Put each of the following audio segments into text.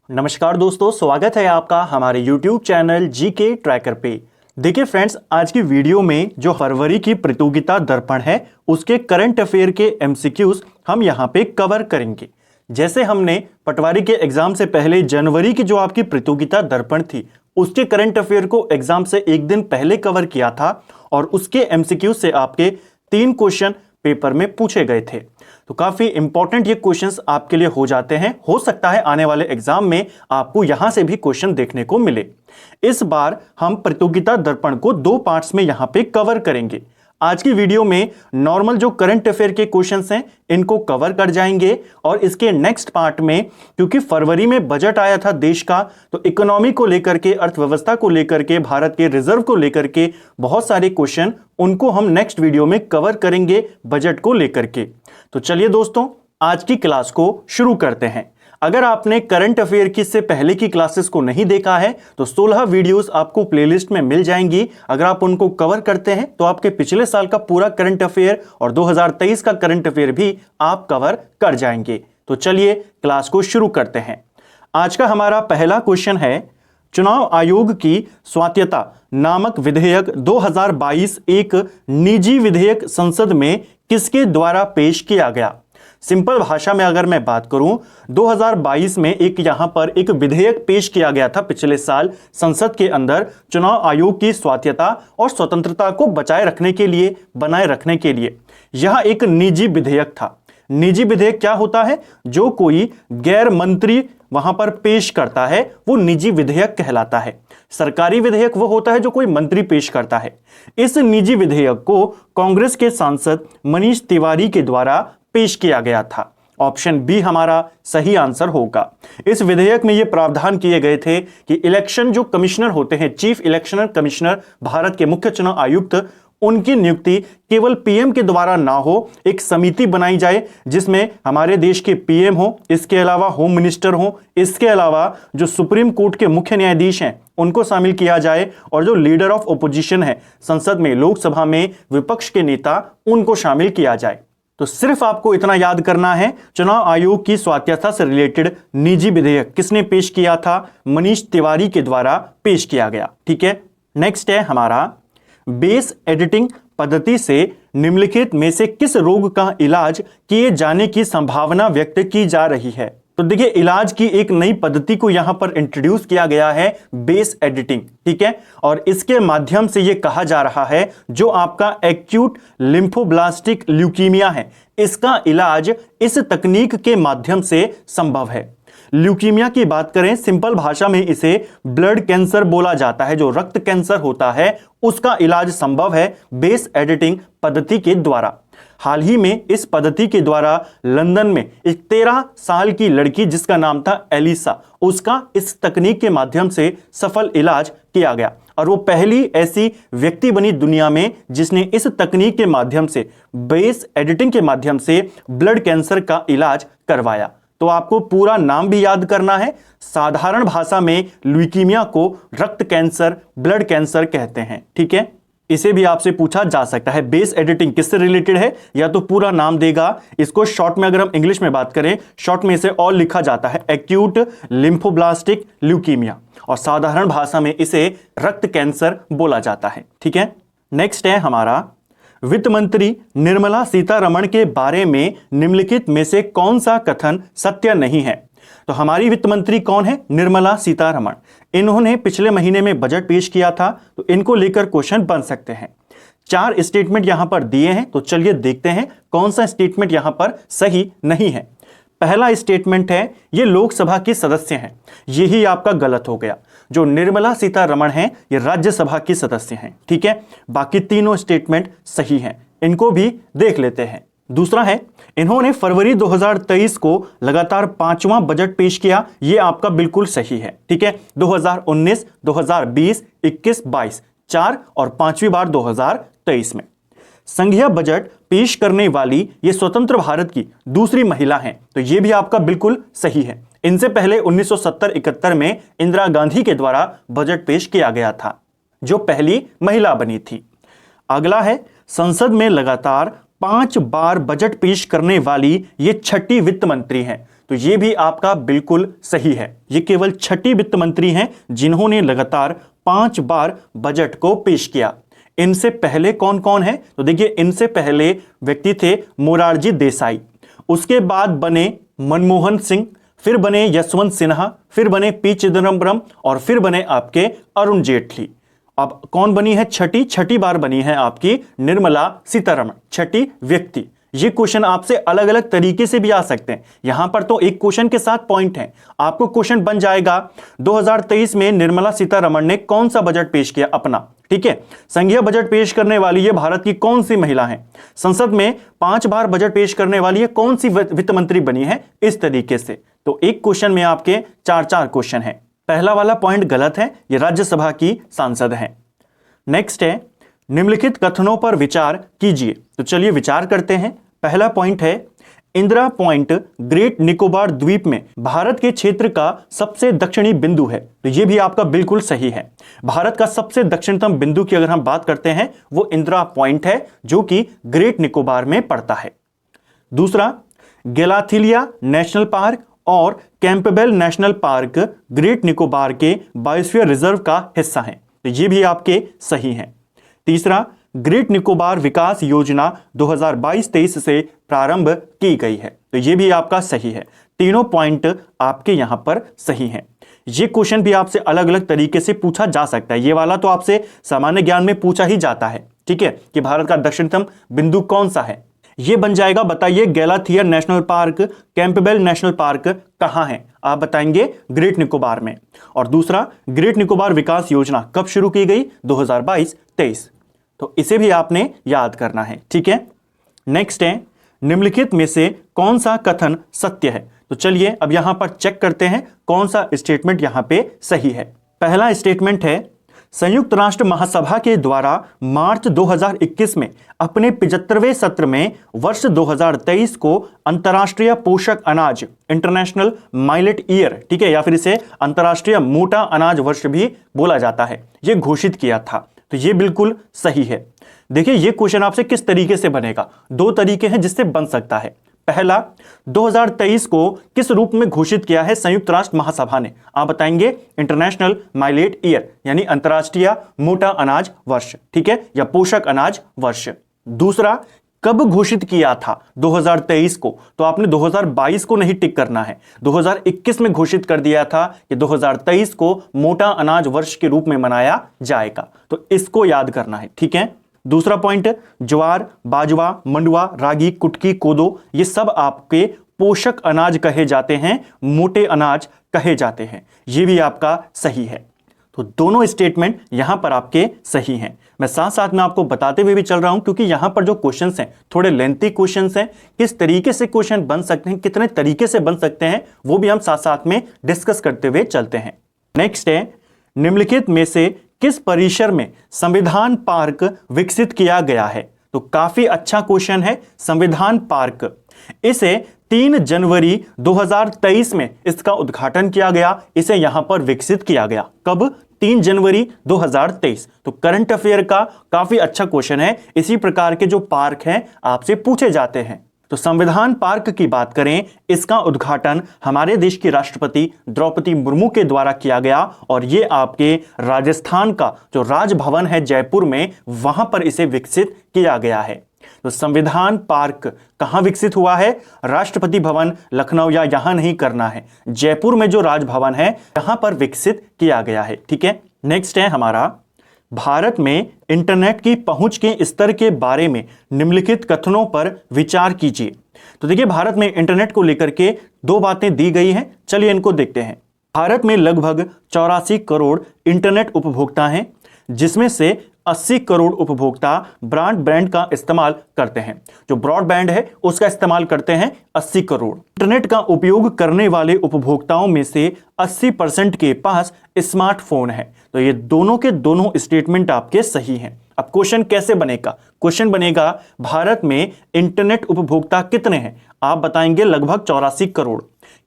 नमस्कार दोस्तों, स्वागत है आपका हमारे YouTube चैनल जीके ट्रैकर पे। देखिए फ्रेंड्स, आज की वीडियो में जो फरवरी की प्रतियोगिता दर्पण है उसके करंट अफेयर के एमसीक्यूज हम यहाँ पे कवर करेंगे। जैसे हमने पटवारी के एग्जाम से पहले जनवरी की जो आपकी प्रतियोगिता दर्पण थी उसके करंट अफेयर को एग्जाम से एक दिन पहले कवर किया था और उसके एमसीक्यूज से आपके 3 क्वेश्चन पेपर में पूछे गए थे। तो काफी इंपॉर्टेंट ये क्वेश्चंस आपके लिए हो जाते हैं। हो सकता है आने वाले एग्जाम में आपको यहां से भी क्वेश्चन देखने को मिले। इस बार हम प्रतियोगिता दर्पण को 2 पार्ट्स में यहां पे कवर करेंगे। आज की वीडियो में नॉर्मल जो करंट अफेयर के क्वेश्चंस हैं इनको कवर कर जाएंगे और इसके नेक्स्ट पार्ट में, क्योंकि फरवरी में बजट आया था देश का, तो इकोनॉमी को लेकर के, अर्थव्यवस्था को लेकर के, भारत के रिजर्व को लेकर के बहुत सारे क्वेश्चन, उनको हम नेक्स्ट वीडियो में कवर करेंगे बजट को लेकर के। तो चलिए दोस्तों, आज की क्लास को शुरू करते हैं। अगर आपने करंट अफेयर की इससे पहले की क्लासेस को नहीं देखा है तो 16 वीडियोस आपको प्लेलिस्ट में मिल जाएंगी। अगर आप उनको कवर करते हैं तो आपके पिछले साल का पूरा करंट अफेयर और 2023 का करंट अफेयर भी आप कवर कर जाएंगे। तो चलिए क्लास को शुरू करते हैं। आज का हमारा पहला क्वेश्चन है, चुनाव आयोग की स्वायत्तता नामक विधेयक 2022 एक निजी विधेयक संसद में किसके द्वारा पेश किया गया? सिंपल भाषा में अगर मैं बात करूं, 2022 में यहां पर एक विधेयक पेश किया गया था पिछले साल संसद के अंदर, चुनाव आयोग की स्वायत्तता और स्वतंत्रता को बनाए रखने के लिए। यह एक निजी विधेयक था। निजी विधेयक क्या होता है? जो कोई गैर मंत्री वहां पर पेश करता है वो निजी विधेयक कहलाता है। सरकारी विधेयक वो होता है जो कोई मंत्री पेश करता है। इस निजी विधेयक को कांग्रेस के सांसद मनीष तिवारी के द्वारा पेश किया गया था। ऑप्शन बी हमारा सही आंसर होगा। इस विधेयक में ये प्रावधान किए गए थे कि इलेक्शन जो कमिश्नर होते हैं, चीफ इलेक्शन कमिश्नर, भारत के मुख्य चुनाव आयुक्त, उनकी नियुक्ति केवल पीएम के द्वारा ना हो, एक समिति बनाई जाए जिसमें हमारे देश के पीएम हो, इसके अलावा होम मिनिस्टर हो, इसके अलावा जो सुप्रीम कोर्ट के मुख्य न्यायाधीश हैं उनको शामिल किया जाए और जो लीडर ऑफ ओपोजिशन है संसद में, लोकसभा में विपक्ष के नेता, उनको शामिल किया जाए। तो सिर्फ आपको इतना याद करना है, चुनाव आयोग की स्वायत्तता से रिलेटेड निजी विधेयक किसने पेश किया था? मनीष तिवारी के द्वारा पेश किया गया। ठीक है, नेक्स्ट है हमारा, बेस एडिटिंग पद्धति से निम्नलिखित में से किस रोग का इलाज किए जाने की संभावना व्यक्त की जा रही है? तो देखिए, इलाज की एक नई पद्धति को यहां पर इंट्रोड्यूस किया गया है, बेस एडिटिंग। ठीक है, और इसके माध्यम से यह कहा जा रहा है जो आपका एक्यूट लिम्फोब्लास्टिक ल्यूकीमिया है, इसका इलाज इस तकनीक के माध्यम से संभव है। ल्यूकीमिया की बात करें, सिंपल भाषा में इसे ब्लड कैंसर बोला जाता है। जो रक्त कैंसर होता है उसका इलाज संभव है बेस एडिटिंग पद्धति के द्वारा। हाल ही में इस पद्धति के द्वारा लंदन में एक 13 साल की लड़की जिसका नाम था एलिसा, उसका इस तकनीक के माध्यम से सफल इलाज किया गया और वो पहली ऐसी व्यक्ति बनी दुनिया में जिसने इस तकनीक के माध्यम से, बेस एडिटिंग के माध्यम से ब्लड कैंसर का इलाज करवाया। तो आपको पूरा नाम भी याद करना है। साधारण भाषा में ल्यूकीमिया को रक्त कैंसर, ब्लड कैंसर कहते हैं। ठीक है, इसे भी आपसे पूछा जा सकता है बेस एडिटिंग किससे रिलेटेड है, या तो पूरा नाम देगा। इसको शॉर्ट में अगर हम इंग्लिश में बात करें, शॉर्ट में इसे और लिखा जाता है एक्यूट लिम्फोब्लास्टिक ल्यूकीमिया, और साधारण भाषा में इसे रक्त कैंसर बोला जाता है। ठीक है, नेक्स्ट है हमारा, वित्त मंत्री निर्मला सीतारमण के बारे में निम्नलिखित में से कौन सा कथन सत्य नहीं है? तो हमारी वित्त मंत्री कौन है? निर्मला सीतारमण। इन्होंने पिछले महीने में बजट पेश किया था, तो इनको लेकर क्वेश्चन बन सकते हैं। 4 स्टेटमेंट यहां पर दिए हैं, तो चलिए देखते हैं कौन सा स्टेटमेंट यहां पर सही नहीं है। पहला स्टेटमेंट है, ये लोकसभा की सदस्य हैं। यही आपका गलत हो गया। जो निर्मला सीतारमण हैं ये राज्यसभा की सदस्य हैं। ठीक है, बाकी तीनों स्टेटमेंट सही हैं, इनको भी देख लेते हैं। दूसरा है, इन्होंने फरवरी 2023 को लगातार 5वां बजट पेश किया। ये आपका बिल्कुल सही है। ठीक है, 2019, 2020, 21, 22, 4 और 5वीं बार 2023 में संघीय बजट पेश करने वाली ये स्वतंत्र भारत की दूसरी महिला हैं। तो ये भी आपका बिल्कुल सही है। इनसे पहले 1970-71 में इंदिरा गांधी के द्वारा बजट पेश किया गया था, जो पहली महिला बनी थी। अगला है, संसद में लगातार 5 बार बजट पेश करने वाली ये छठी वित्त मंत्री हैं। तो ये भी आपका बिल्कुल सही है, ये केवल छठी वित्त मंत्री हैं जिन्होंने लगातार 5 बार बजट को पेश किया। इनसे पहले कौन कौन है? तो देखिए, इनसे पहले व्यक्ति थे मोरारजी देसाई, उसके बाद बने मनमोहन सिंह, फिर बने यशवंत सिन्हा, फिर बने पी चिदम्बरम और फिर बने आपके अरुण जेटली। अब कौन बनी है छठी बार बनी है आपकी निर्मला सीतारमण, छठी व्यक्ति। ये क्वेश्चन आपसे अलग अलग तरीके से भी आ सकते हैं। यहां पर तो एक क्वेश्चन के साथ पॉइंट है, आपको क्वेश्चन बन जाएगा 2023 में निर्मला सीतारमण ने कौन सा बजट पेश किया अपना, ठीक है। संघीय बजट पेश करने वाली ये भारत की कौन सी महिला है, संसद में 5 बार बजट पेश करने वाली ये कौन सी वित्त मंत्री बनी है, इस तरीके से। तो एक क्वेश्चन में आपके 4 क्वेश्चन है। पहला वाला पॉइंट गलत है, ये राज्यसभा की सांसद है। नेक्स्ट है, निम्नलिखित कथनों पर विचार कीजिए। तो चलिए विचार करते हैं। पहला पॉइंट है, इंदिरा पॉइंट ग्रेट निकोबार द्वीप में भारत के क्षेत्र का सबसे दक्षिणी बिंदु है। तो यह भी आपका बिल्कुल सही है। भारत का सबसे दक्षिणतम बिंदु की अगर हम बात करते हैं वो इंदिरा पॉइंट है, जो कि ग्रेट निकोबार में पड़ता है। दूसरा, गैलाथिलिया नेशनल पार्क और Campbell National park great Nicobar के बायोस्फीयर रिजर्व का हिस्सा हैं। तो ये भी आपके सही हैं। तीसरा, ग्रेट निकोबार विकास योजना 2022-23 से प्रारंभ की गई है। तो ये भी आपका सही है। तीनों पॉइंट आपके यहां पर सही हैं। ये क्वेश्चन भी आपसे अलग अलग तरीके से पूछा जा सकता है। ये वाला तो आपसे सामान्य ज्ञान में पूछा ही जाता है, ठीक है, कि भारत का दक्षिणतम बिंदु कौन सा है। ये बन जाएगा, बताइए Galathea National Park, Campbell National Park कहां है? आप बताएंगे ग्रेट निकोबार में। और दूसरा, ग्रेट निकोबार विकास योजना कब शुरू की गई? 2022-23। तो इसे भी आपने याद करना है, ठीक है। नेक्स्ट है, निम्नलिखित में से कौन सा कथन सत्य है? तो चलिए अब यहां पर चेक करते हैं कौन सा स्टेटमेंट यहां पे सही है। पहला स्टेटमेंट है, संयुक्त राष्ट्र महासभा के द्वारा मार्च 2021 में अपने 75वें सत्र में वर्ष 2023 को अंतर्राष्ट्रीय पोषक अनाज इंटरनेशनल माइलेट ईयर, ठीक है, या फिर इसे अंतर्राष्ट्रीय मोटा अनाज वर्ष भी बोला जाता है, यह घोषित किया था। तो यह बिल्कुल सही है। देखिए, यह क्वेश्चन आपसे किस तरीके से बनेगा? 2 तरीके हैं जिससे बन सकता है। पहला, 2023 को किस रूप में घोषित किया है संयुक्त राष्ट्र महासभा ने? आप बताएंगे इंटरनेशनल माइलेट ईयर, यानी अंतर्राष्ट्रीय मोटा अनाज वर्ष, ठीक है, या पोषक अनाज वर्ष। दूसरा, कब घोषित किया था 2023 को? तो आपने 2022 को नहीं टिक करना है, 2021 में घोषित कर दिया था कि 2023 को मोटा अनाज वर्ष के रूप में मनाया जाएगा। तो इसको याद करना है, ठीक है। दूसरा पॉइंट, ज्वार, बाजवा, मंडुआ, रागी, कुटकी, कोदो, ये सब आपके पोषक अनाज कहे जाते हैं, मोटे अनाज कहे जाते हैं। ये भी आपका सही है। तो दोनों स्टेटमेंट यहां पर आपके सही हैं। मैं साथ साथ में आपको बताते हुए भी चल रहा हूं, क्योंकि यहां पर जो क्वेश्चंस हैं थोड़े लेंथी क्वेश्चंस हैं। किस तरीके से क्वेश्चन बन सकते हैं, कितने तरीके से बन सकते हैं, वो भी हम साथ साथ में डिस्कस करते हुए चलते हैं। नेक्स्ट है, निम्नलिखित में से किस परिसर में संविधान पार्क विकसित किया गया है? तो काफी अच्छा क्वेश्चन है। संविधान पार्क, इसे 3 जनवरी 2023 में इसका उद्घाटन किया गया, इसे यहां पर विकसित किया गया। कब? 3 जनवरी 2023। तो करंट अफेयर का काफी अच्छा क्वेश्चन है। इसी प्रकार के जो पार्क हैं आपसे पूछे जाते हैं। तो संविधान पार्क की बात करें, इसका उद्घाटन हमारे देश की राष्ट्रपति द्रौपदी मुर्मू के द्वारा किया गया, और यह आपके राजस्थान का जो राजभवन है जयपुर में, वहां पर इसे विकसित किया गया है। तो संविधान पार्क कहां विकसित हुआ है? राष्ट्रपति भवन लखनऊ या यहां नहीं करना है, जयपुर में जो राजभवन है यहां पर विकसित किया गया है, ठीक है। नेक्स्ट है हमारा, भारत में इंटरनेट की पहुंच के स्तर के बारे में निम्नलिखित कथनों पर विचार कीजिए। तो देखिए, भारत में इंटरनेट को लेकर के 2 बातें दी गई हैं, चलिए इनको देखते हैं। भारत में लगभग 84 करोड़ इंटरनेट उपभोक्ता हैं, जिसमें से 80 करोड़ उपभोक्ता ब्रॉडबैंड का इस्तेमाल करते हैं। जो ब्रॉडबैंड है उसका इस्तेमाल करते हैं 80 करोड़। इंटरनेट का उपयोग करने वाले उपभोक्ताओं में से 80% के पास स्मार्टफोन है। तो ये दोनों के दोनों स्टेटमेंट आपके सही हैं। अब क्वेश्चन कैसे बनेगा? क्वेश्चन बनेगा, भारत में इंटरनेट उपभोक्ता कितने हैं? आप बताएंगे लगभग 84 करोड़।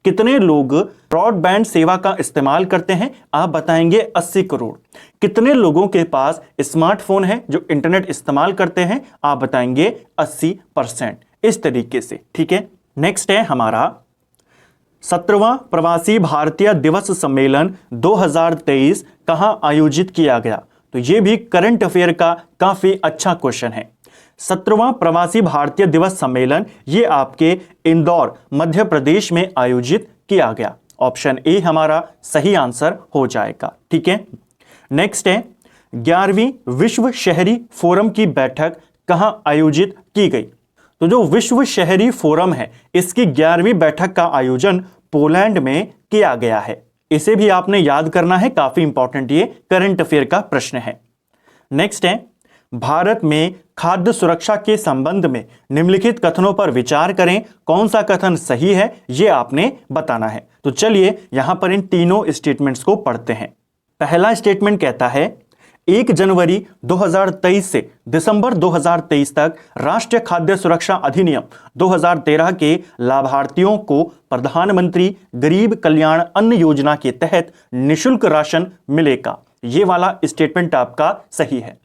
कितने लोग ब्रॉडबैंड सेवा का इस्तेमाल करते हैं? आप बताएंगे 80 करोड़। कितने लोगों के पास स्मार्टफोन है जो इंटरनेट इस्तेमाल करते हैं? आप बताएंगे 80%। इस तरीके से, ठीक है। नेक्स्ट है हमारा 17वां प्रवासी भारतीय दिवस सम्मेलन 2023 कहां आयोजित किया गया? तो यह भी करंट अफेयर का काफी अच्छा क्वेश्चन है। 17वां प्रवासी भारतीय दिवस सम्मेलन ये आपके इंदौर मध्य प्रदेश में आयोजित किया गया। ऑप्शन ए हमारा सही आंसर हो जाएगा, ठीक है। नेक्स्ट है 11वीं विश्व शहरी फोरम की बैठक कहां आयोजित की गई? तो जो विश्व शहरी फोरम है इसकी 11वीं बैठक का आयोजन पोलैंड में किया गया है। इसे भी आपने याद करना है, काफी इंपॉर्टेंट ये करंट अफेयर का प्रश्न है। नेक्स्ट है भारत में खाद्य सुरक्षा के संबंध में निम्नलिखित कथनों पर विचार करें, कौन सा कथन सही है यह आपने बताना है। तो चलिए यहां पर इन तीनों स्टेटमेंट्स को पढ़ते हैं। पहला स्टेटमेंट कहता है 1 जनवरी 2023 से दिसंबर 2023 तक राष्ट्रीय खाद्य सुरक्षा अधिनियम 2013 के लाभार्थियों को प्रधानमंत्री गरीब कल्याण अन्न योजना के तहत निःशुल्क राशन मिलेगा। ये वाला स्टेटमेंट आपका सही है।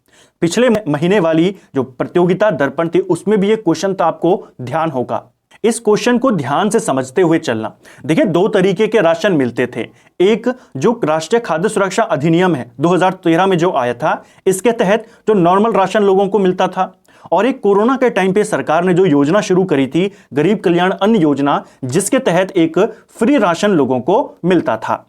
पिछले महीने वाली जो प्रतियोगिता दर्पण थी उसमें भी ये क्वेश्चन था, आपको ध्यान होगा। इस क्वेश्चन को ध्यान से समझते हुए चलना। देखिए 2 तरीके के राशन मिलते थे। एक जो राष्ट्रीय खाद्य सुरक्षा अधिनियम है 2013 में जो आया था, इसके तहत जो नॉर्मल राशन लोगों को मिलता था, और एक कोरोना के टाइम पे सरकार ने जो योजना शुरू करी थी गरीब कल्याण अन्न योजना, जिसके तहत एक फ्री राशन लोगों को मिलता था।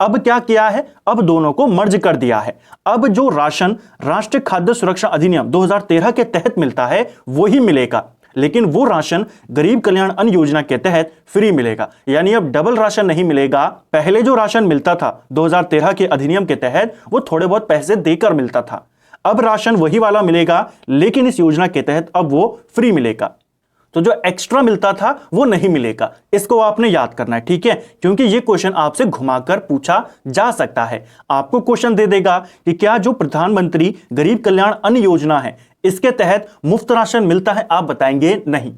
अब क्या किया है? अब दोनों को मर्ज कर दिया है। अब जो राशन राष्ट्रीय खाद्य सुरक्षा अधिनियम 2013 के तहत मिलता है वही मिलेगा, लेकिन वो राशन गरीब कल्याण अन्न योजना के तहत फ्री मिलेगा। यानी अब डबल राशन नहीं मिलेगा। पहले जो राशन मिलता था 2013 के अधिनियम के तहत वो थोड़े बहुत पैसे देकर मिलता था। अब राशन वही वाला मिलेगा, लेकिन इस योजना के तहत अब वो फ्री मिलेगा। तो जो एक्स्ट्रा मिलता था वो नहीं मिलेगा। इसको आपने याद करना है, ठीक है, क्योंकि ये क्वेश्चन आपसे घुमाकर पूछा जा सकता है। आपको क्वेश्चन दे देगा कि क्या जो प्रधानमंत्री गरीब कल्याण अन्न योजना है इसके तहत मुफ्त राशन मिलता है? आप बताएंगे नहीं।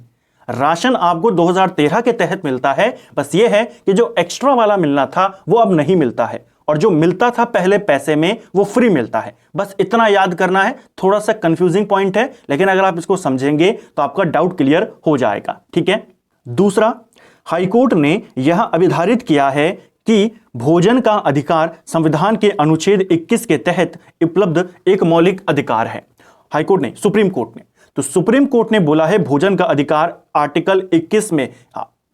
राशन आपको 2013 के तहत मिलता है, बस ये है कि जो एक्स्ट्रा वाला मिलना था वो अब नहीं मिलता है, और जो मिलता था पहले पैसे में वो फ्री मिलता है। बस इतना याद करना है। थोड़ा सा कंफ्यूजिंग पॉइंट है, लेकिन अगर आप इसको समझेंगे तो आपका डाउट क्लियर हो जाएगा, ठीक है। दूसरा, हाईकोर्ट ने यह अभिधारित किया है कि भोजन का अधिकार संविधान के अनुच्छेद 21 के तहत उपलब्ध एक मौलिक अधिकार है। हाईकोर्ट ने, सुप्रीम कोर्ट ने, तो सुप्रीम कोर्ट ने बोला है भोजन का अधिकार आर्टिकल 21 में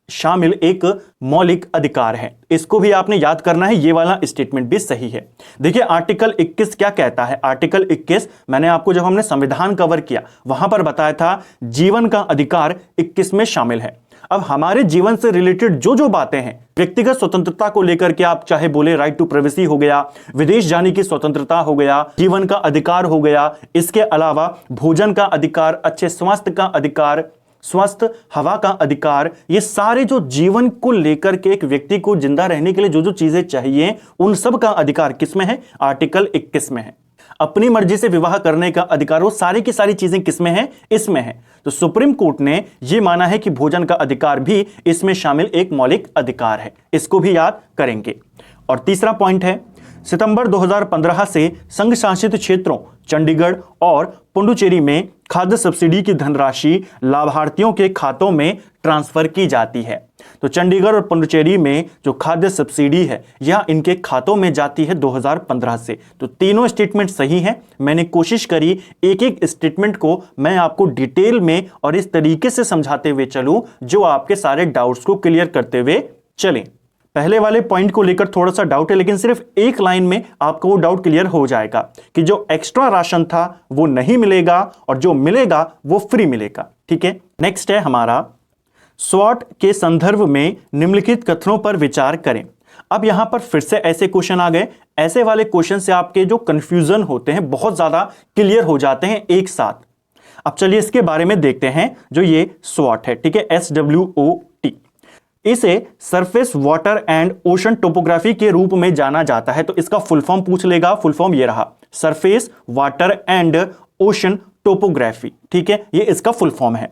शामिल एक मौलिक अधिकार है। इसको भी आपने याद करना है। ये वाला स्टेटमेंट भी सही है। देखिए आर्टिकल 21 क्या कहता है? आर्टिकल 21 मैंने आपको जब हमने संविधान कवर किया वहां पर बताया था जीवन का अधिकार 21 में शामिल है। अब हमारे जीवन से रिलेटेड जो जो बातें हैं, व्यक्तिगत स्वतंत्रता को लेकर के आप चाहे बोले राइट टू प्राइवेसी हो गया, विदेश जाने की स्वतंत्रता हो गया, जीवन का अधिकार हो गया, इसके अलावा भोजन का अधिकार, अच्छे स्वास्थ्य का अधिकार, स्वस्थ हवा का अधिकार, ये सारे जो जीवन को लेकर के एक व्यक्ति को जिंदा रहने के लिए जो जो चीजें चाहिए उन सब का अधिकार किसमें है? आर्टिकल 21 में है। अपनी मर्जी से विवाह करने का अधिकार, वो सारी की सारी चीजें किसमें है? इसमें है। तो सुप्रीम कोर्ट ने यह माना है कि भोजन का अधिकार भी इसमें शामिल एक मौलिक अधिकार है। इसको भी याद करेंगे। और तीसरा पॉइंट है सितंबर 2015 से संघ शासित क्षेत्रों चंडीगढ़ और पुडुचेरी में खाद्य सब्सिडी की धनराशि लाभार्थियों के खातों में ट्रांसफर की जाती है। तो चंडीगढ़ और पुडुचेरी में जो खाद्य सब्सिडी है यह इनके खातों में जाती है 2015 से। तो तीनों स्टेटमेंट सही हैं। मैंने कोशिश करी एक एक स्टेटमेंट को मैं आपको डिटेल में और इस तरीके से समझाते हुए चलूं जो आपके सारे डाउट्स को क्लियर करते हुए चलें। पहले वाले पॉइंट को लेकर थोड़ा सा डाउट है, लेकिन सिर्फ एक लाइन में आपको वो डाउट क्लियर हो जाएगा कि जो एक्स्ट्रा राशन था वो नहीं मिलेगा और जो मिलेगा वो फ्री मिलेगा, ठीक है। नेक्स्ट है हमारा स्वॉट के संदर्भ में निम्नलिखित कथनों पर विचार करें। अब यहां पर फिर से ऐसे क्वेश्चन आ गए। ऐसे वाले क्वेश्चन से आपके जो कंफ्यूजन होते हैं बहुत ज्यादा क्लियर हो जाते हैं एक साथ। अब चलिए इसके बारे में देखते हैं। जो ये स्वॉट है, ठीक है, SWOT, इसे surface water and ocean topography के रूप में जाना जाता है। तो इसका फुल फॉर्म पूछ लेगा। फुल फॉर्म ये रहा, surface water and ocean topography, ठीक है, ये इसका फुल फॉर्म है।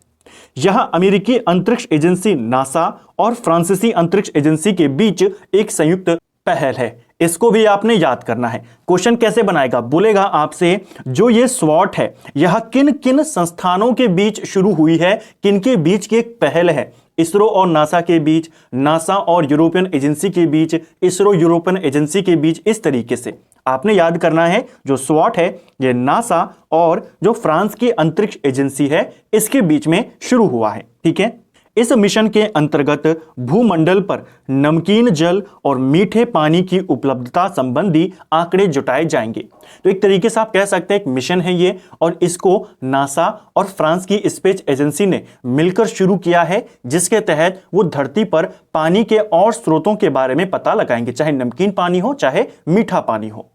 यह अमेरिकी अंतरिक्ष एजेंसी नासा और फ्रांसीसी अंतरिक्ष एजेंसी के बीच एक संयुक्त पहल है। इसको भी आपने याद करना है। क्वेश्चन कैसे बनाएगा, बोलेगा आपसे जो ये स्वॉट है यह किन किन संस्थानों के बीच शुरू हुई है, किन के बीच की एक पहल है। इसरो और नासा के बीच, नासा और यूरोपियन एजेंसी के बीच, इसरो यूरोपियन एजेंसी के बीच। इस तरीके से आपने याद करना है जो स्वॉट है ये नासा और जो फ्रांस की अंतरिक्ष एजेंसी है इसके बीच में शुरू हुआ है। ठीक है, इस मिशन के अंतर्गत भूमंडल पर नमकीन जल और मीठे पानी की उपलब्धता संबंधी आंकड़े जुटाए जाएंगे। तो एक तरीके से आप कह सकते हैं एक मिशन है ये, और इसको नासा और फ्रांस की स्पेस एजेंसी ने मिलकर शुरू किया है, जिसके तहत वो धरती पर पानी के और स्रोतों के बारे में पता लगाएंगे, चाहे नमकीन पानी हो चाहे मीठा पानी हो।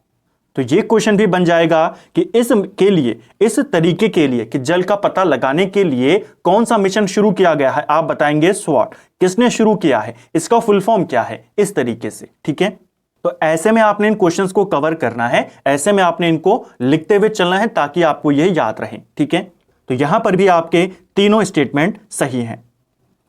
तो ये क्वेश्चन भी बन जाएगा कि इस तरीके के लिए कि जल का पता लगाने के लिए कौन सा मिशन शुरू किया गया है, आप बताएंगे स्वॉट। किसने शुरू किया है, इसका फुल फॉर्म क्या है, इस तरीके से। ठीक है, तो ऐसे में आपने इन क्वेश्चंस को कवर करना है, ऐसे में आपने इनको लिखते हुए चलना है ताकि आपको ये याद रहे। ठीक है, तो यहां पर भी आपके तीनों स्टेटमेंट सही हैं।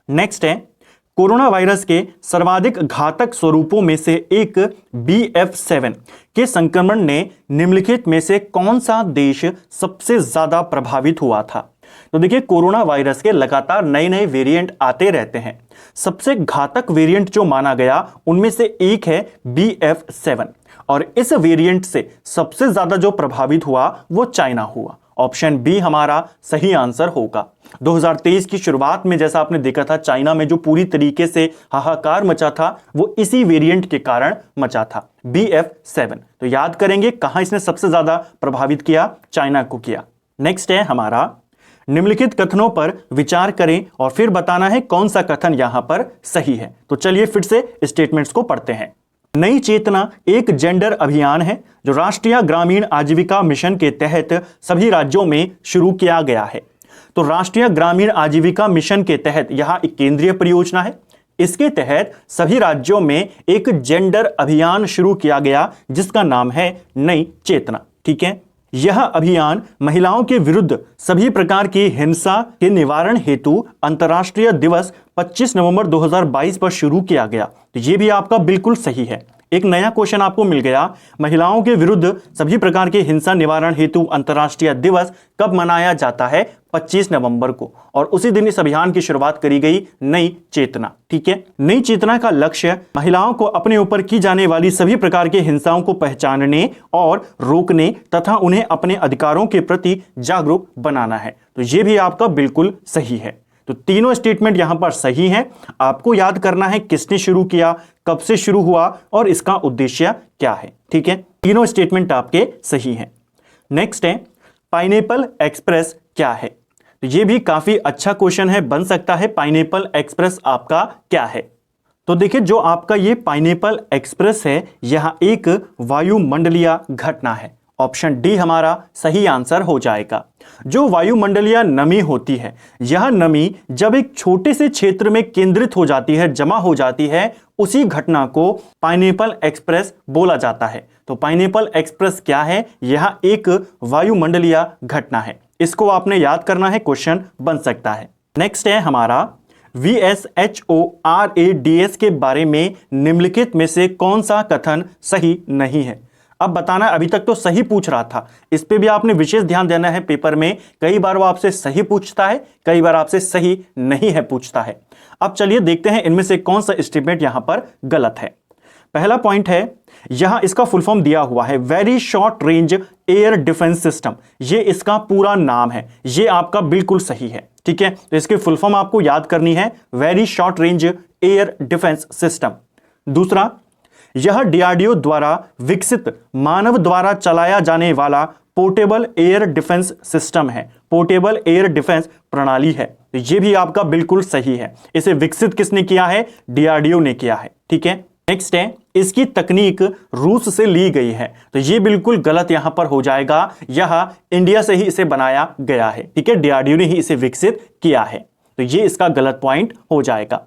नेक्स्ट है, कोरोना वायरस के सर्वाधिक घातक स्वरूपों में से एक BF7 के संक्रमण ने निम्नलिखित में से कौन सा देश सबसे ज्यादा प्रभावित हुआ था। तो देखिए, कोरोना वायरस के लगातार नए नए वेरिएंट आते रहते हैं। सबसे घातक वेरिएंट जो माना गया उनमें से एक है BF7, और इस वेरिएंट से सबसे ज्यादा जो प्रभावित हुआ वो चाइना हुआ। ऑप्शन बी हमारा सही आंसर होगा। 2023 की शुरुआत में जैसा आपने देखा था, चाइना में जो पूरी तरीके से हाहाकार मचा था वो इसी वेरिएंट के कारण मचा था, BF7। तो याद करेंगे कहां इसने सबसे ज्यादा प्रभावित किया, चाइना को किया। नेक्स्ट है हमारा, निम्नलिखित कथनों पर विचार करें और फिर बताना है कौन सा कथन यहां पर सही है। तो चलिए फिर से स्टेटमेंट्स को पढ़ते हैं। नई चेतना एक जेंडर अभियान है जो राष्ट्रीय ग्रामीण आजीविका मिशन के तहत सभी राज्यों में शुरू किया गया है। तो राष्ट्रीय ग्रामीण आजीविका मिशन के तहत यह एक केंद्रीय परियोजना है। इसके तहत सभी राज्यों में एक जेंडर अभियान शुरू किया गया जिसका नाम है नई चेतना। ठीक है, यह अभियान महिलाओं के विरुद्ध सभी प्रकार की हिंसा के निवारण हेतु अंतर्राष्ट्रीय दिवस 25 नवंबर 2022 पर शुरू किया गया। तो यह भी आपका बिल्कुल सही है। एक नया क्वेश्चन आपको मिल गया, महिलाओं के विरुद्ध सभी प्रकार के हिंसा निवारण हेतु अंतर्राष्ट्रीय दिवस कब मनाया जाता है, 25 नवंबर को, और उसी दिन इस अभियान की शुरुआत करी गई नई चेतना। ठीक है, नई चेतना का लक्ष्य महिलाओं को अपने ऊपर की जाने वाली सभी प्रकार के हिंसाओं को पहचानने और रोकने तथा उन्हें अपने अधिकारों के प्रति जागरूक बनाना है। तो यह भी आपका बिल्कुल सही है। तो तीनों स्टेटमेंट यहां पर सही हैं। आपको याद करना है किसने शुरू किया, कब से शुरू हुआ और इसका उद्देश्य क्या है। ठीक है, तीनों स्टेटमेंट आपके सही हैं। नेक्स्ट है, पाइनएप्पल एक्सप्रेस क्या है। तो यह भी काफी अच्छा क्वेश्चन है, बन सकता है पाइनएप्पल एक्सप्रेस आपका क्या है। तो देखिए, जो आपका ये पाइनएप्पल एक्सप्रेस है यह एक वायुमंडलीय घटना है। ऑप्शन डी हमारा सही आंसर हो जाएगा। जो वायुमंडलीय नमी होती है, यह नमी जब एक छोटे से क्षेत्र में केंद्रित हो जाती है, जमा हो जाती है, उसी घटना को पाइनएप्पल एक्सप्रेस बोला जाता है। तो पाइनएप्पल एक्सप्रेस क्या है, यह एक वायुमंडलीय घटना है। इसको आपने याद करना है, क्वेश्चन बन सकता है। नेक्स्ट है हमारा, VSHORADS के बारे में निम्नलिखित में से कौन सा कथन सही नहीं है। अब बताना, अभी तक तो सही पूछ रहा था, इस पे भी आपने विशेष ध्यान देना है। पेपर में कई बार वो आपसे सही पूछता है, कई बार आपसे सही नहीं है पूछता है। अब चलिए देखते हैं इनमें से कौन सा स्टेटमेंट यहां पर गलत है। पहला पॉइंट है, यहां इसका फुल फॉर्म दिया हुआ है very short range air defence system, ये इसका पूरा नाम है, ये आपका बिल्कुल सही है। ठीक है, तो इसकी फुल फॉर्म आपको याद करनी है, very short range air defence system. दूसरा, यह DRDO द्वारा विकसित मानव द्वारा चलाया जाने वाला पोर्टेबल एयर डिफेंस सिस्टम है, पोर्टेबल एयर डिफेंस प्रणाली है। तो यह भी आपका बिल्कुल सही है। इसे विकसित किसने किया है, DRDO ने किया है। ठीक है, नेक्स्ट है, इसकी तकनीक रूस से ली गई है। तो यह बिल्कुल गलत यहां पर हो जाएगा, यह इंडिया से ही इसे बनाया गया है। ठीक है, DRDO ने ही इसे विकसित किया है, तो यह इसका गलत पॉइंट हो जाएगा।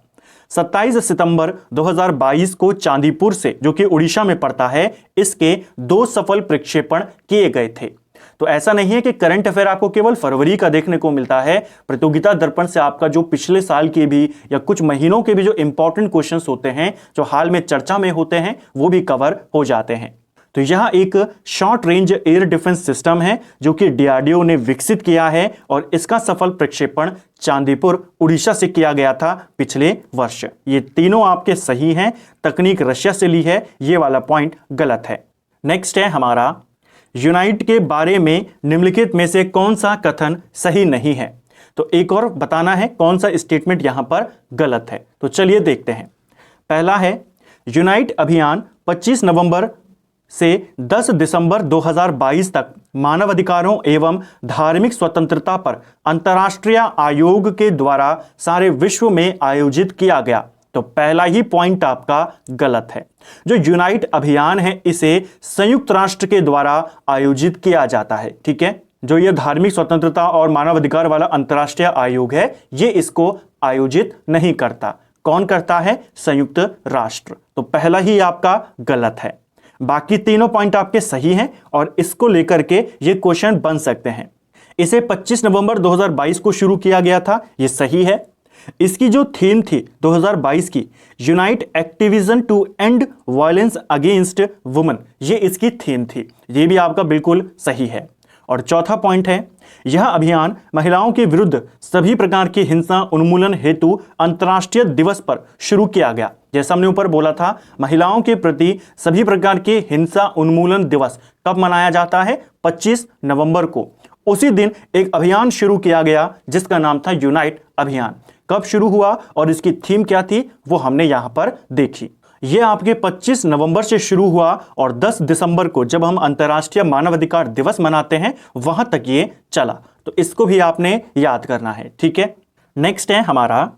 27 सितंबर 2022 को चांदीपुर से, जो कि उड़ीसा में पड़ता है, इसके 2 सफल प्रक्षेपण किए गए थे। तो ऐसा नहीं है कि करंट अफेयर आपको केवल फरवरी का देखने को मिलता है। प्रतियोगिता दर्पण से आपका जो पिछले साल के भी या कुछ महीनों के भी जो इंपॉर्टेंट क्वेश्चंस होते हैं, जो हाल में चर्चा में होते हैं, वो भी कवर हो जाते हैं। तो यह एक short range air defence system है जो कि डीआरडीओ ने विकसित किया है और इसका सफल प्रक्षेपण चांदीपुर उड़ीसा से किया गया था पिछले वर्ष। ये तीनों आपके सही हैं। तकनीक रशिया से ली है, ये वाला पॉइंट गलत है। नेक्स्ट है हमारा, यूनाइट के बारे में निम्नलिखित में से कौन सा कथन सही नहीं है। तो एक और बताना है कौन सा स्टेटमेंट यहां पर गलत है। तो चलिए देखते हैं। पहला है, यूनाइट अभियान 25 नवंबर से 10 दिसंबर 2022 तक मानवाधिकारों एवं धार्मिक स्वतंत्रता पर अंतर्राष्ट्रीय आयोग के द्वारा सारे विश्व में आयोजित किया गया। तो पहला ही पॉइंट आपका गलत है। जो यूनाइट अभियान है इसे संयुक्त राष्ट्र के द्वारा आयोजित किया जाता है, ठीक है। जो ये धार्मिक स्वतंत्रता और मानवाधिकार वाला अंतर्राष्ट्रीय आयोग है, ये इसको आयोजित नहीं करता। कौन करता है? संयुक्त राष्ट्र। तो पहला ही आपका गलत है। बाकी तीनों पॉइंट आपके सही हैं और इसको लेकर के ये क्वेश्चन बन सकते हैं। इसे 25 नवंबर 2022 को शुरू किया गया था, ये सही है। इसकी जो थीम थी 2022 की, unite activism to end violence against women, ये इसकी थीम थी, ये भी आपका बिल्कुल सही है। और चौथा पॉइंट है, यह अभियान महिलाओं के विरुद्ध सभी प्रकार की हिंसा उन्मूलन हेतु अंतर्राष्ट्रीय दिवस पर शुरू किया गया। जैसा हमने ऊपर बोला था, महिलाओं के प्रति सभी प्रकार के हिंसा उन्मूलन दिवस कब मनाया जाता है? 25 नवंबर को। उसी दिन एक अभियान शुरू किया गया जिसका नाम था यूनाइट अभियान। कब शुरू हुआ और इसकी थीम क्या थी वो हमने यहां पर देखी। यह आपके 25 नवंबर से शुरू हुआ और 10 दिसंबर को जब हम अंतर्राष्ट्रीय मानवाधिकार दिवस मनाते हैं वहां तक ये चला। तो इसको भी आपने याद करना है, ठीक है। नेक्स्ट है हमारा,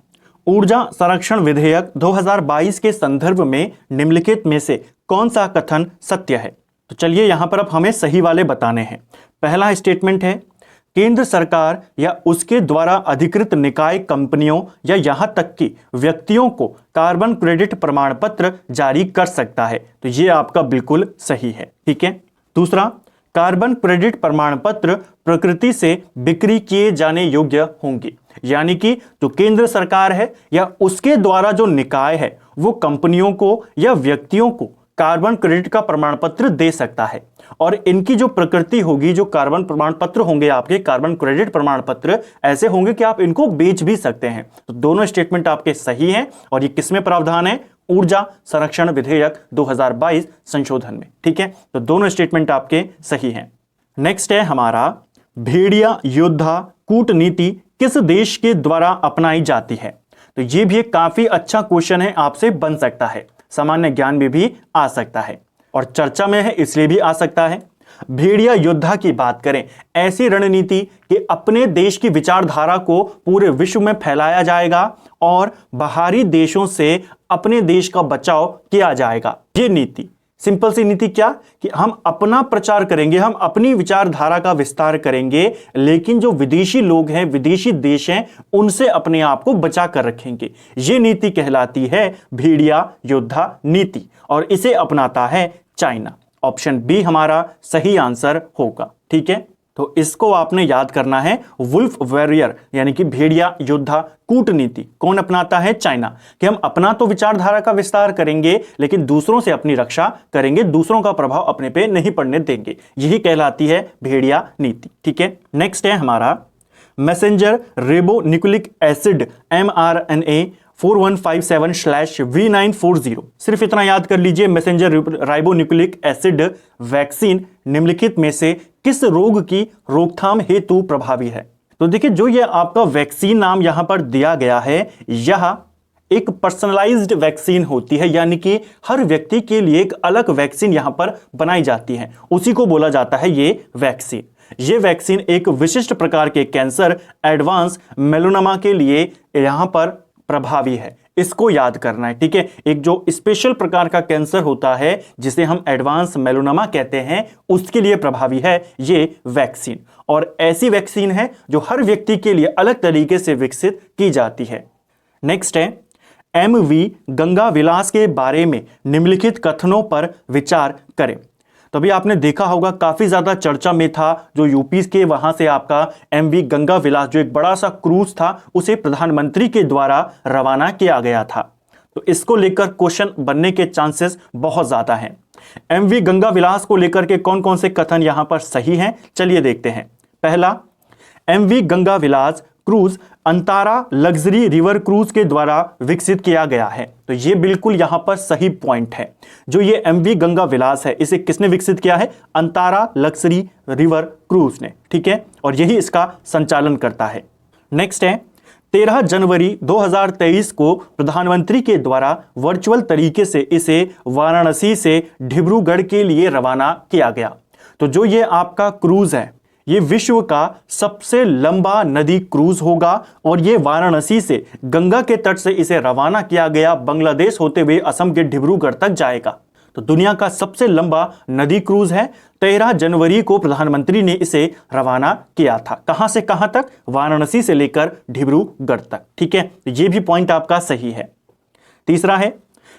ऊर्जा संरक्षण विधेयक 2022 के संदर्भ में निम्नलिखित में से कौन सा कथन सत्य है। तो चलिए यहां पर अब हमें सही वाले बताने हैं। पहला स्टेटमेंट है, केंद्र सरकार या उसके द्वारा अधिकृत निकाय कंपनियों या यहां तक कि व्यक्तियों को कार्बन क्रेडिट प्रमाण पत्र जारी कर सकता है। तो यह आपका बिल्कुल सही है, ठीक है। दूसरा, कार्बन क्रेडिट प्रमाण पत्र प्रकृति से बिक्री किए जाने योग्य होंगे, यानी कि जो केंद्र सरकार है या उसके द्वारा जो निकाय है वो कंपनियों को या व्यक्तियों को कार्बन क्रेडिट का प्रमाण पत्र दे सकता है। और इनकी जो प्रकृति होगी, जो कार्बन प्रमाण पत्र होंगे आपके, कार्बन क्रेडिट प्रमाण पत्र ऐसे होंगे कि आप इनको बेच भी सकते हैं। तो दोनों स्टेटमेंट आपके सही हैं और ये किसमें प्रावधान है? ऊर्जा संरक्षण विधेयक 2022 संशोधन में, ठीक है। तो दोनों स्टेटमेंट आपके सही हैं। नेक्स्ट है हमारा, भेड़िया योद्धा कूटनीति किस देश के द्वारा अपनाई जाती है। तो ये भी एक काफी अच्छा क्वेश्चन है, आपसे बन सकता है, सामान्य ज्ञान में भी आ सकता है और चर्चा में है इसलिए भी आ सकता है। भेड़िया योद्धा की बात करें, ऐसी रणनीति कि अपने देश की विचारधारा को पूरे विश्व में फैलाया जाएगा और बाहरी देशों से अपने देश का बचाव किया जाएगा। ये नीति, सिंपल सी नीति क्या कि हम अपना प्रचार करेंगे, हम अपनी विचारधारा का विस्तार करेंगे, लेकिन जो विदेशी लोग हैं, विदेशी देश हैं, उनसे अपने आप को बचा कर रखेंगे। ये नीति कहलाती है भेड़िया योद्धा नीति और इसे अपनाता है चाइना। ऑप्शन बी हमारा सही आंसर होगा, ठीक है। तो इसको आपने याद करना है। वुल्फ वॉरियर यानी कि भेड़िया योद्धा कूटनीति कौन अपनाता है? चाइना। कि हम अपना तो विचारधारा का विस्तार करेंगे लेकिन दूसरों से अपनी रक्षा करेंगे, दूसरों का प्रभाव अपने पे नहीं पड़ने देंगे, यही कहलाती है भेड़िया नीति, ठीक है। नेक्स्ट है हमारा, messenger ribonucleic acid mRNA 4157/V940। सिर्फ इतना याद कर लीजिए, मैसेंजर राइबोन्यूक्लिक एसिड वैक्सीन निम्नलिखित में से किस रोग की रोकथाम हेतु प्रभावी है। तो देखिए, जो ये आपका वैक्सीन नाम यहां पर दिया गया है, यह एक पर्सनलाइज्ड वैक्सीन होती है, यानी कि हर व्यक्ति के लिए एक अलग वैक्सीन यहां पर बनाई जाती है, उसी को बोला जाता है ये वैक्सीन। ये वैक्सीन एक विशिष्ट प्रकार के कैंसर, एडवांस मेलानोमा के लिए यहां पर प्रभावी है, इसको याद करना है, ठीक है। एक जो स्पेशल प्रकार का कैंसर होता है जिसे हम एडवांस मेलानोमा कहते हैं, उसके लिए प्रभावी है ये वैक्सीन। और ऐसी वैक्सीन है जो हर व्यक्ति के लिए अलग तरीके से विकसित की जाती है। नेक्स्ट है, MV गंगा विलास के बारे में निम्नलिखित कथनों पर विचार करें। तो अभी आपने देखा होगा काफी ज्यादा चर्चा में था, जो यूपी के वहां से आपका MV गंगा विलास जो एक बड़ा सा क्रूज था उसे प्रधानमंत्री के द्वारा रवाना किया गया था। तो इसको लेकर क्वेश्चन बनने के चांसेस बहुत ज्यादा हैं। MV गंगा विलास को लेकर के कौन कौन से कथन यहां पर सही हैं, चलिए देखते हैं। पहला, MV Ganga Vilas cruise Antara luxury river cruise के द्वारा विकसित किया गया है। तो ये बिल्कुल यहां पर सही पॉइंट है। जो ये MV गंगा विलास है इसे किसने विकसित किया है? अंतारा लग्जरी रिवर क्रूज ने, ठीक है, और यही इसका संचालन करता है। नेक्स्ट है 13 जनवरी 2023 को प्रधानमंत्री के द्वारा वर्चुअल तरीके से इसे वाराणसी से डिब्रूगढ़ के लिए रवाना किया गया। तो जो ये आपका क्रूज है ये विश्व का सबसे लंबा नदी क्रूज होगा और ये वाराणसी से गंगा के तट से इसे रवाना किया गया, बांग्लादेश होते हुए असम के डिब्रूगढ़ तक जाएगा। तो दुनिया का सबसे लंबा नदी क्रूज है। 13 जनवरी को प्रधानमंत्री ने इसे रवाना किया था। कहां से कहां तक? वाराणसी से लेकर डिब्रूगढ़ तक, ठीक है। ये भी पॉइंट आपका सही है। तीसरा है,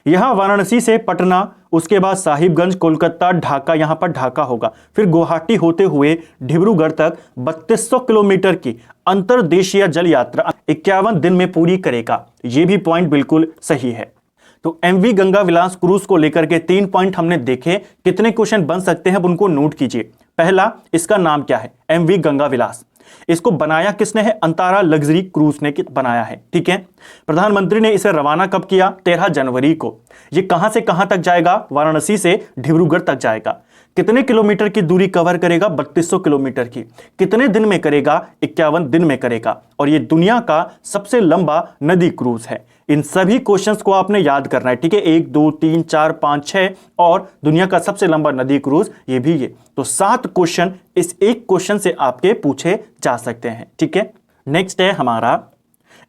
यहां वाराणसी से पटना, उसके बाद साहिबगंज, कोलकाता, ढाका, यहां पर ढाका होगा, फिर गुवाहाटी होते हुए डिब्रूगढ़ तक 3200 किलोमीटर की अंतरदेशीय जल यात्रा 51 दिन में पूरी करेगा। यह भी पॉइंट बिल्कुल सही है। तो MV गंगा विलास क्रूज को लेकर के 3 पॉइंट हमने देखे। कितने क्वेश्चन बन सकते हैं उनको नोट कीजिए। पहला, इसका नाम क्या है? MV गंगा विलास। इसको बनाया किसने है? अंतारा लग्जरी क्रूज ने बनाया है, ठीक है। प्रधानमंत्री ने इसे रवाना कब किया? 13 जनवरी को। ये कहां से कहां तक जाएगा? वाराणसी से डिब्रूगढ़ तक जाएगा। कितने किलोमीटर की दूरी कवर करेगा? 3200 किलोमीटर की। कितने दिन में करेगा? 51 दिन में करेगा। और ये दुनिया का सबसे लंबा नदी क्रूज है। इन सभी क्वेश्चंस को आपने याद करना है, ठीक है। 1 2 3 4 5 6 और दुनिया का सबसे लंबा नदी क्रूज ये भी है। तो 7 क्वेश्चन इस एक क्वेश्चन से आपके पूछे जा सकते हैं, ठीक है। नेक्स्ट है हमारा,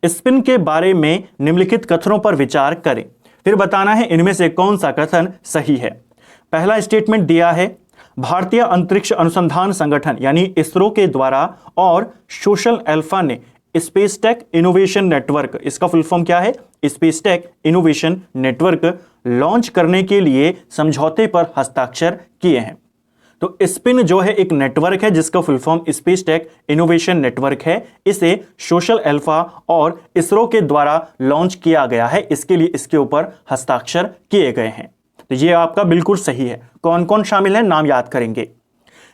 स्पिन के बारे में निम्नलिखित कथनों पर विचार करें, फिर बताना है इनमें से कौन सा कथन सही है। पहला स्टेटमेंट दिया है, भारतीय अंतरिक्ष अनुसंधान संगठन यानी इसरो के द्वारा और सोशल अल्फा ने स्पेस टेक इनोवेशन नेटवर्क, इसका फुल फॉर्म क्या है? Space tech innovation network launch करने के लिए समझौते पर हस्ताक्षर किए हैं। तो स्पिन जो है एक नेटवर्क है जिसका full form space tech innovation network है। इसे सोशल अल्फा और इसरो के द्वारा लॉन्च किया गया है। इसके लिए इसके ऊपर हस्ताक्षर किए गए हैं। तो ये आपका बिल्कुल सही है। कौन कौन शामिल है नाम याद करेंगे।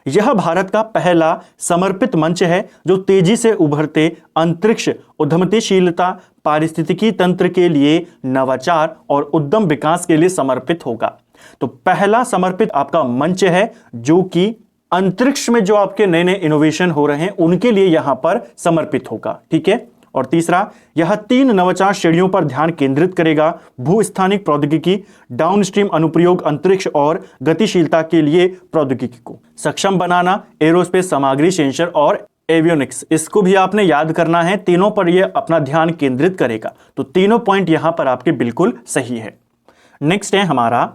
यह भारत का पहला समर्पित मंच है जो तेजी से उभरते अंतरिक्ष उद्यमशीलता, पारिस्थितिकी तंत्र के लिए नवाचार और उद्यम विकास के लिए समर्पित होगा। तो पहला समर्पित आपका मंच है जो कि अंतरिक्ष में जो आपके नए नए इनोवेशन हो रहे हैं उनके लिए यहां पर समर्पित होगा, ठीक है। और तीसरा, यह 3 नवाचार श्रेणियों पर ध्यान केंद्रित करेगा, भूस्थानिक प्रौद्योगिकी, डाउनस्ट्रीम अनुप्रयोग, अंतरिक्ष और गतिशीलता के लिए प्रौद्योगिकी को सक्षम बनाना, एरोस्पेस सामग्री, सेंसर और एवियोनिक्स, इसको भी आपने याद करना है। तीनों पर यह अपना ध्यान केंद्रित करेगा। तो तीनों पॉइंट यहां पर आपके बिल्कुल सही है। नेक्स्ट है हमारा,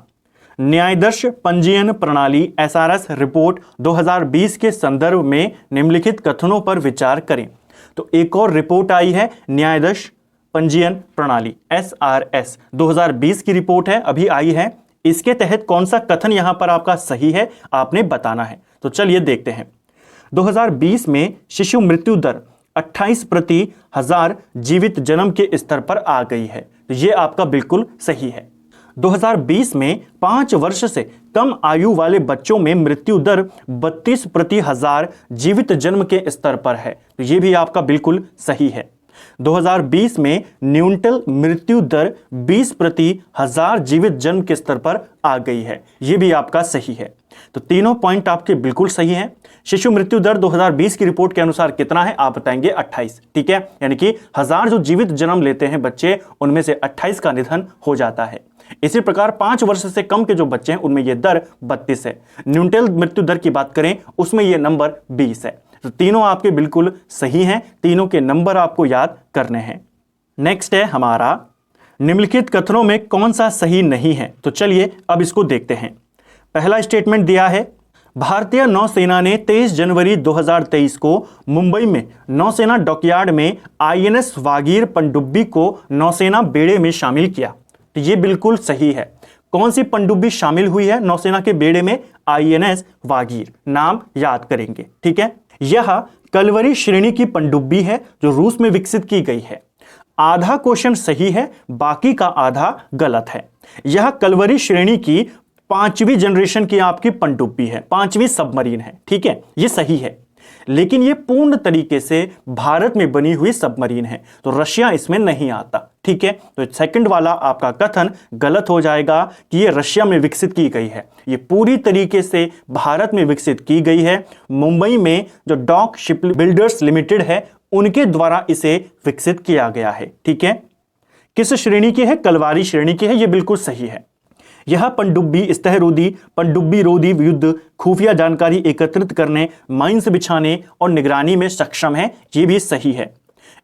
न्यायाधीश पंजीयन प्रणाली SRS रिपोर्ट 2020 के संदर्भ में निम्नलिखित कथनों पर विचार करें। तो एक और रिपोर्ट आई है न्यायाधीश पंजीयन प्रणाली SRS 2020 की रिपोर्ट है, अभी आई है। इसके तहत कौन सा कथन यहां पर आपका सही है आपने बताना है। तो चलिए देखते हैं। 2020 में शिशु मृत्यु दर 28 प्रति 1000 जीवित जन्म के स्तर पर आ गई है। तो यह आपका बिल्कुल सही है। 2020 में 5 वर्ष से कम आयु वाले बच्चों में मृत्यु दर 32 प्रति 1000 जीवित जन्म के स्तर पर है। तो यह भी आपका बिल्कुल सही है। 2020 में न्यूनतम मृत्यु दर 20 प्रति 1000 जीवित जन्म के स्तर पर आ गई है। यह भी आपका सही है। तो तीनों पॉइंट आपके बिल्कुल सही हैं। शिशु मृत्यु दर 2020 की रिपोर्ट के अनुसार कितना है आप बताएंगे? 28, ठीक है। यानी कि 1000 जो जीवित जन्म लेते हैं बच्चे उनमें से 28 का निधन हो जाता है। इसी प्रकार 5 वर्ष से कम के जो बच्चे हैं उनमें यह दर 32 है। न्यूनतम मृत्यु दर की बात करें उसमें यह नंबर 20 है। तो तीनों आपके बिल्कुल सही हैं। तीनों के नंबर आपको याद करने हैं। नेक्स्ट है हमारा, निम्नलिखित कथनों में कौन सा सही नहीं है। तो चलिए अब इसको देखते हैं। पहला स्टेटमेंट दिया है, भारतीय नौसेना ने 23 जनवरी 2023 को मुंबई में नौसेना डॉकयार्ड में INS वागीर पनडुब्बी को नौसेना बेड़े में शामिल किया। तो ये बिल्कुल सही है। कौन सी पनडुब्बी शामिल हुई है नौसेना के बेड़े में? आईएनएस वागीर। नाम याद करेंगे, ठीक है। यह कलवरी श्रेणी की पनडुब्बी है जो रूस में विकसित की गई है। आधा क्वेश्चन सही है, बाकी का आधा गलत है। यह कलवरी श्रेणी की 5वीं जनरेशन की आपकी पनडुब्बी है, 5वीं सबमरीन है, ठीक है, ये सही है। लेकिन ये पूर्ण तरीके से भारत में बनी हुई सबमरीन है, तो रशिया इसमें नहीं आता, ठीक है। तो सेकंड वाला आपका कथन गलत हो जाएगा कि ये रशिया में विकसित की गई है। ये पूरी तरीके से भारत में विकसित की गई है। मुंबई में जो डॉक शिप बिल्डर्स लिमिटेड है उनके द्वारा इसे विकसित किया गया है, ठीक है। किस श्रेणी की है? कलवारी श्रेणी की है, यह बिल्कुल सही है। यह पनडुब्बी स्तहरोधी पनडुब्बी रोधी युद्ध खुफिया जानकारी एकत्रित करने, माइंस बिछाने और निगरानी में सक्षम है, यह भी सही है।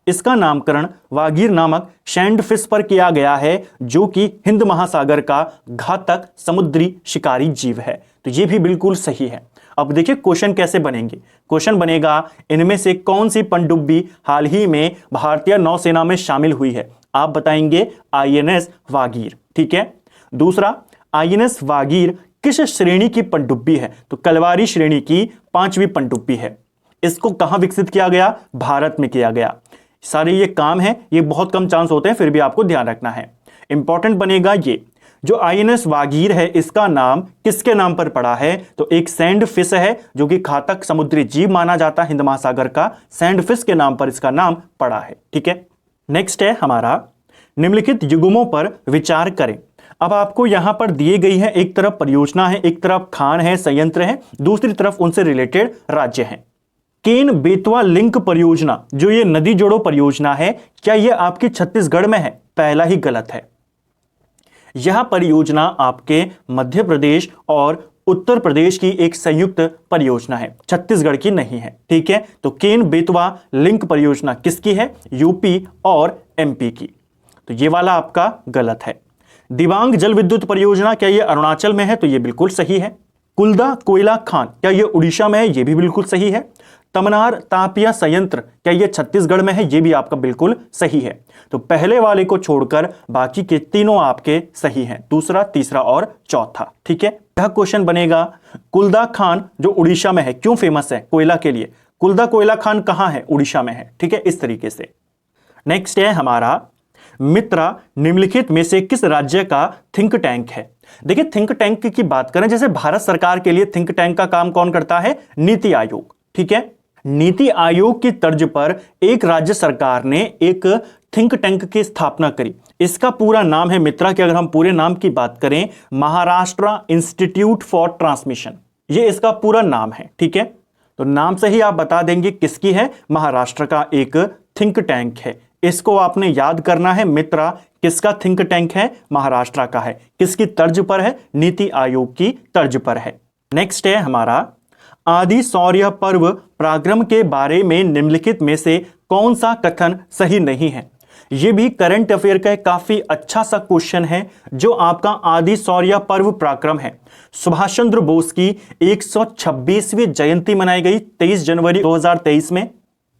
इसका नामकरण वागीर नामक सैंडफिश पर किया गया है जो कि हिंद महासागर का घातक समुद्री शिकारी जीव है, तो यह भी बिल्कुल सही है। अब देखिए क्वेश्चन कैसे बनेंगे। क्वेश्चन बनेगा इनमें से कौन सी पनडुब्बी हाल ही में भारतीय नौसेना में शामिल हुई है? आप बताएंगे आईएनएस वागीर, ठीक है। दूसरा, आईएनएस वागीर किस श्रेणी की पनडुब्बी है? तो कलवारी श्रेणी की 5वीं पनडुब्बी है। इसको कहां विकसित किया गया? भारत में किया गया। सारे ये काम है, ये बहुत कम चांस होते हैं, फिर भी आपको ध्यान रखना है। इंपॉर्टेंट बनेगा ये जो आईएनएस वागीर है इसका नाम किसके नाम पर पड़ा है? तो एक सैंड फिश है जो कि घातक समुद्री जीव माना जाता है हिंद महासागर का, सैंड फिश के नाम पर इसका नाम पड़ा है, ठीक है। नेक्स्ट है हमारा निम्नलिखित युग्मों पर विचार करें। अब आपको यहां पर दिए गई है, एक तरफ परियोजना है, एक तरफ खान है, संयंत्र है, दूसरी तरफ उनसे रिलेटेड राज्य हैं। केन बेतवा लिंक परियोजना जो ये नदी जोड़ो परियोजना है, क्या ये आपकी छत्तीसगढ़ में है? पहला ही गलत है। यह परियोजना आपके मध्य प्रदेश और उत्तर प्रदेश की एक संयुक्त परियोजना है, छत्तीसगढ़ की नहीं है, ठीक है। तो केन बेतवा लिंक परियोजना किसकी है? यूपी और एमपी की, तो ये वाला आपका गलत है। दिबांग जल विद्युत परियोजना क्या ये अरुणाचल में है? तो ये बिल्कुल सही है। कुल्दा कोयला खान क्या ये उड़ीसा में है? ये भी बिल्कुल सही है। तमनार तापिया संयंत्र क्या ये छत्तीसगढ़ में है? ये भी आपका बिल्कुल सही है। तो पहले वाले को छोड़कर बाकी के तीनों आपके सही हैं, दूसरा, तीसरा और चौथा, ठीक है। यह क्वेश्चन बनेगा कुल्दा खान जो उड़ीसा में है क्यों फेमस है? कोयला के लिए। कुल्दा कोयला खान कहां है? उड़ीसा में है, ठीक है, इस तरीके से। नेक्स्ट है हमारा मित्रा निम्नलिखित में से किस राज्य का थिंक टैंक है? देखिए थिंक टैंक की बात करें, जैसे भारत सरकार के लिए थिंक टैंक का काम कौन करता है? नीति आयोग, ठीक है। नीति आयोग की तर्ज पर एक राज्य सरकार ने एक थिंक टैंक की स्थापना करी। इसका पूरा नाम है मित्रा के, अगर हम पूरे नाम की बात करें, महाराष्ट्र इंस्टीट्यूट फॉर ट्रांसमिशन, ये इसका पूरा नाम है, ठीक है। तो नाम से ही आप बता देंगे किसकी है, महाराष्ट्र का एक थिंक टैंक है। इसको आपने याद करना है। मित्रा किसका थिंक टैंक है? महाराष्ट्र का है। किसकी तर्ज पर है? नीति आयोग की तर्ज पर है। नेक्स्ट है हमारा आदि शौर्य पर्व पराक्रम के बारे में निम्नलिखित में से कौन सा कथन सही नहीं है? यह भी करंट अफेयर का काफी अच्छा सा क्वेश्चन है जो आपका आदि शौर्य पर्व पराक्रम है। सुभाष चंद्र बोस की 126वीं जयंती मनाई गई 23 जनवरी 2023 में,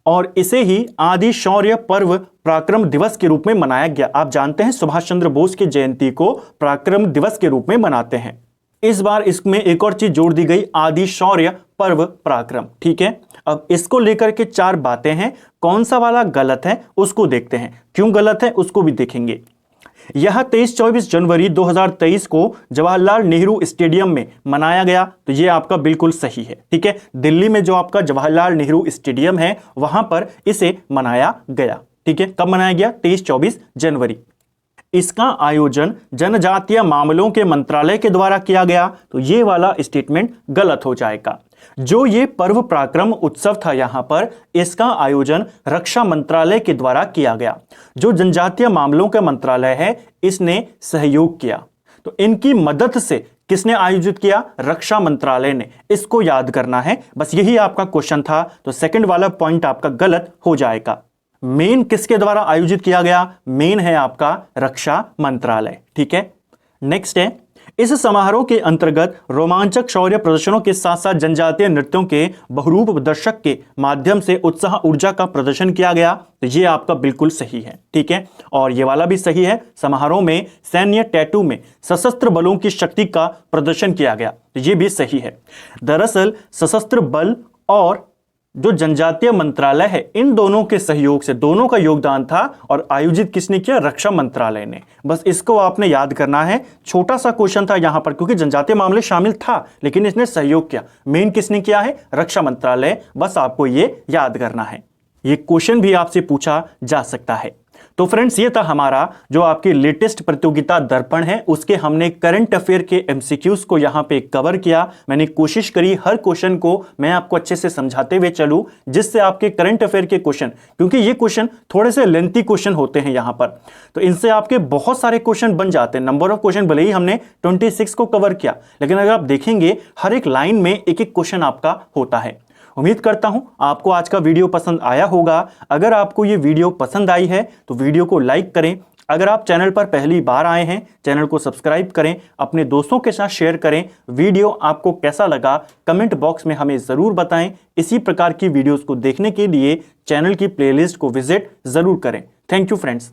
और इसे ही आदि शौर्य पर्व पराक्रम दिवस के रूप में मनाया गया। आप जानते हैं सुभाष चंद्र बोस की जयंती को पराक्रम दिवस के रूप में मनाते हैं। इस बार इसमें एक और चीज जोड़ दी गई, आदि शौर्य पर्व पराक्रम, ठीक है। अब इसको लेकर के 4 बातें हैं, कौन सा वाला गलत है उसको देखते हैं, क्यों गलत है उसको भी देखेंगे। यह 23-24 जनवरी 2023 को जवाहरलाल नेहरू स्टेडियम में मनाया गया, तो यह आपका बिल्कुल सही है, ठीक है। दिल्ली में जो आपका जवाहरलाल नेहरू स्टेडियम है वहां पर इसे मनाया गया, ठीक है। कब मनाया गया? 23-24 जनवरी। इसका आयोजन जनजातीय मामलों के मंत्रालय के द्वारा किया गया, तो ये वाला स्टेटमेंट गलत हो जाएगा। जो ये पर्व पराक्रम उत्सव था यहां पर, इसका आयोजन रक्षा मंत्रालय के द्वारा किया गया। जो जनजातीय मामलों का मंत्रालय है इसने सहयोग किया, तो इनकी मदद से किसने आयोजित किया? रक्षा मंत्रालय ने। इसको याद करना है, बस यही आपका क्वेश्चन था, तो सेकंड वाला पॉइंट आपका गलत हो जाएगा। मेन किसके द्वारा आयोजित किया गया? मेन है आपका रक्षा मंत्रालय, ठीक है। नेक्स्ट है इस समारोह के अंतर्गत रोमांचक शौर्य प्रदर्शनों के साथ साथ जनजातीय नृत्यों के बहुरूप दर्शक के माध्यम से उत्साह ऊर्जा का प्रदर्शन किया गया। तो ये आपका बिल्कुल सही है, ठीक है। और ये वाला भी सही है, समारोह में सैन्य टैटू में सशस्त्र बलों की शक्ति का प्रदर्शन किया गया। तो ये भी सही है। दरअसल सशस्त्र बल और जो जनजातीय मंत्रालय है, इन दोनों के सहयोग से दोनों का योगदान था और आयोजित किसने किया? रक्षा मंत्रालय ने। बस इसको आपने याद करना है। छोटा सा क्वेश्चन था यहां पर, क्योंकि जनजातीय मामले शामिल था लेकिन इसने सहयोग किया। मेन किसने किया है? रक्षा मंत्रालय। बस आपको ये याद करना है। ये क्वेश्चन भी आपसे पूछा जा सकता है। तो फ्रेंड्स, ये था हमारा जो आपकी लेटेस्ट प्रतियोगिता दर्पण है, उसके हमने करंट अफेयर के एमसीक्यूज को यहां पे कवर किया। मैंने कोशिश करी हर क्वेश्चन को मैं आपको अच्छे से समझाते हुए चलूं, जिससे आपके करंट अफेयर के क्वेश्चन, क्योंकि ये क्वेश्चन थोड़े से लेंथी क्वेश्चन होते हैं यहां पर, तो इनसे आपके बहुत सारे क्वेश्चन बन जाते हैं। नंबर ऑफ क्वेश्चन भले ही हमने 26 को कवर किया, लेकिन अगर आप देखेंगे हर एक लाइन में एक एक क्वेश्चन आपका होता है। उम्मीद करता हूं आपको आज का वीडियो पसंद आया होगा। अगर आपको ये वीडियो पसंद आई है तो वीडियो को लाइक करें। अगर आप चैनल पर पहली बार आए हैं, चैनल को सब्सक्राइब करें, अपने दोस्तों के साथ शेयर करें। वीडियो आपको कैसा लगा कमेंट बॉक्स में हमें जरूर बताएं। इसी प्रकार की वीडियोस को देखने के लिए चैनल की प्लेलिस्ट को विजिट जरूर करें। Thank you friends.